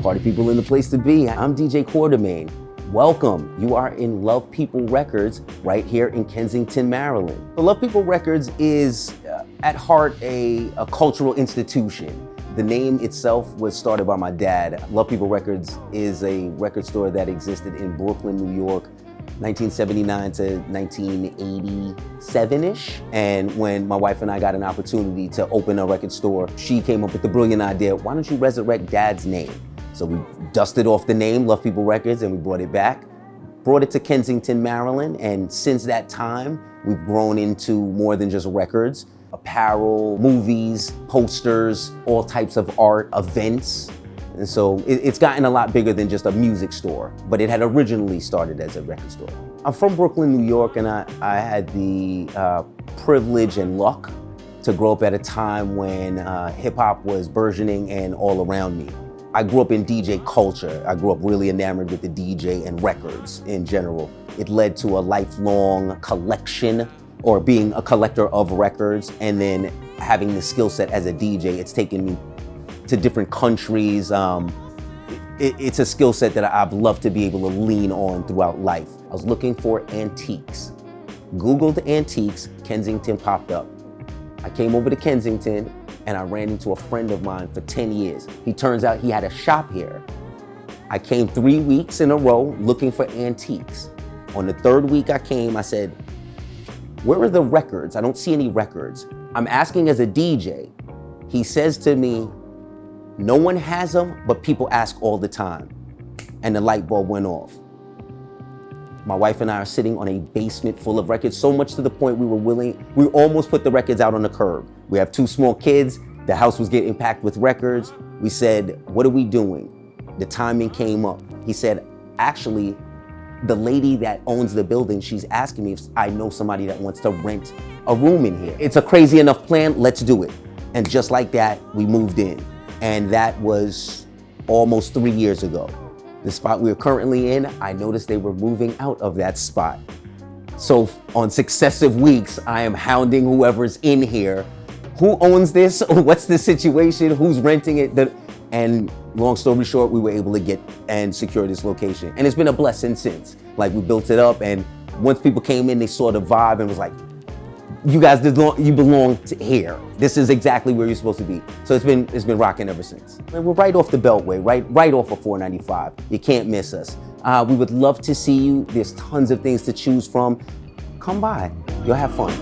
Party people in the place to be. I'm DJ Quartermaine. Welcome. You are in Love People Records right here in Kensington, Maryland. The Love People Records is at heart a cultural institution. The name itself was started by my dad. Love People Records is a record store that existed in Brooklyn, New York, 1979 to 1987-ish. And when my wife and I got an opportunity to open a record store, she came up with the brilliant idea, why don't you resurrect Dad's name? So we dusted off the name, Love People Records, and we brought it back, brought it to Kensington, Maryland. And since that time, we've grown into more than just records, apparel, movies, posters, all types of art, events. And so it's gotten a lot bigger than just a music store, but it had originally started as a record store. I'm from Brooklyn, New York, and I had the privilege and luck to grow up at a time when hip hop was burgeoning and all around me. I grew up in DJ culture. I grew up really enamored with the DJ and records in general. It led to a lifelong collection, or being a collector of records, and then having the skill set as a DJ. It's taken me to different countries. It's a skill set that I've loved to be able to lean on throughout life. I was looking for antiques. Googled antiques, Kensington popped up. I came over to Kensington and I ran into a friend of mine for 10 years. He turns out he had a shop here. I came 3 weeks in a row looking for antiques. On the third week I came, I said, where are the records? I don't see any records. I'm asking as a DJ. He says to me, no one has them, but people ask all the time. And the light bulb went off. My wife and I are sitting on a basement full of records, so much to the point we almost put the records out on the curb. We have 2 small kids. The house was getting packed with records. We said, what are we doing? The timing came up. He said, actually, the lady that owns the building, she's asking me if I know somebody that wants to rent a room in here. It's a crazy enough plan, let's do it. And just like that, we moved in. And that was almost 3 years ago. The spot we're currently in, I noticed they were moving out of that spot. So on successive weeks, I am hounding whoever's in here. Who owns this? What's the situation? Who's renting it? And long story short, we were able to get and secure this location. And it's been a blessing since. Like, we built it up, and once people came in, they saw the vibe and was like, you guys, you belong to here. This is exactly where you're supposed to be. So it's been rocking ever since. And we're right off the Beltway, right off of 495. You can't miss us. We would love to see you. There's tons of things to choose from. Come by, you'll have fun.